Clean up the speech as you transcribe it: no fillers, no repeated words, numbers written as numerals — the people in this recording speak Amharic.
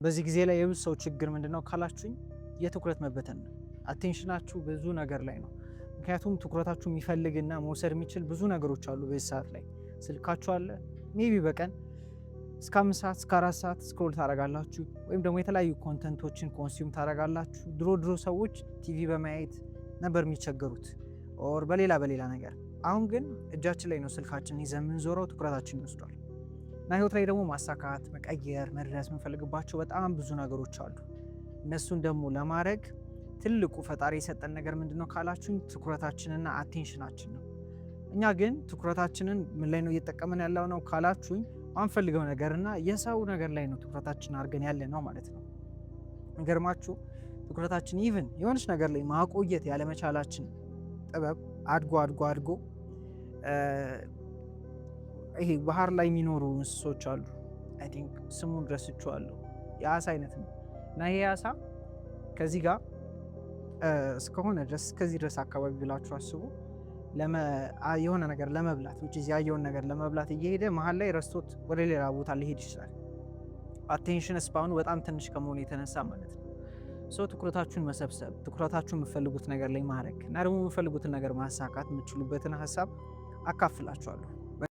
በዚህ ጊዜ ላይ የብዙ ሰው ችግር ምንድነው ካላችሁኝ የትኩረት መበተን ነው። አቴንሽናችሁ ብዙ ነገር ላይ ነው። ምክንያቱም ትኩረታችሁ የሚፈልግና መውሰድ የሚችል ብዙ ነገሮች አሉ። በዚህ ሰዓት ላይ ስልካችሁ አለ። ሜቢ በቀን እስከ 5 ሰዓት እስከ 4 ሰዓት ስክሮል ታደርጋላችሁ፣ ወይም ደግሞ የተለያዩ ኮንተንቶችን ኮንሱም ታደርጋላችሁ። ድሮ ሰዎች ቲቪ በማየት ነበር የሚቸገሩት ኦር በሌላ ነገር። አሁን ግን እጃችን ላይ ነው ስልካችን ይዘን የምንዞረው፣ ትኩረታችን ይወስዷል። እና ህይወት ላይ ደግሞ ማሳካት፣ መቀየር፣ መድረስ የምንፈልግባቸው በጣም ብዙ ነገሮች አሉ። እነሱን ደግሞ ለማድረግ ትልቁ ፈጣሪ የሰጠን ነገር ምንድነው ካላችሁኝ ትኩረታችንና አቴንሽናችን ነው። እኛ ግን ትኩረታችንን ምን ላይ ነው እየተጠቀምን ያለው ነው ካላችሁኝ አንፈልገው ነገርና የሰው ነገር ላይ ነው ትኩረታችን አድርገን ያለ ነው ማለት ነው። እንገርማችሁ ትኩረታችን ኢቭን የሆነች ነገር ላይ ማቆየት ያለመቻላችን ጥበብ አድጎ ይሄ ባህር ላይ የሚኖሩ እንስሶች አሉ። አይ ቲንክ ስሙን ረስቼዋለሁ። የአሳ አይነት ነው እና ይሄ አሳ ከዚህ ጋር እስከሆነ ድረስ እስከዚህ ድረስ አካባቢ ብላችሁ አስቡ። የሆነ ነገር ለመብላት ያየውን ነገር ለመብላት እየሄደ መሀል ላይ ረስቶት ወደ ሌላ ቦታ ሊሄድ ይችላል። አቴንሽን ስፓኑ በጣም ትንሽ ከመሆኑ የተነሳ ማለት ነው። ትኩረታችሁን መሰብሰብ፣ ትኩረታችሁን የምፈልጉት ነገር ላይ ማድረግ እና ደግሞ የምፈልጉትን ነገር ማሳካት የምትችሉበትን ሀሳብ አካፍላችኋለሁ።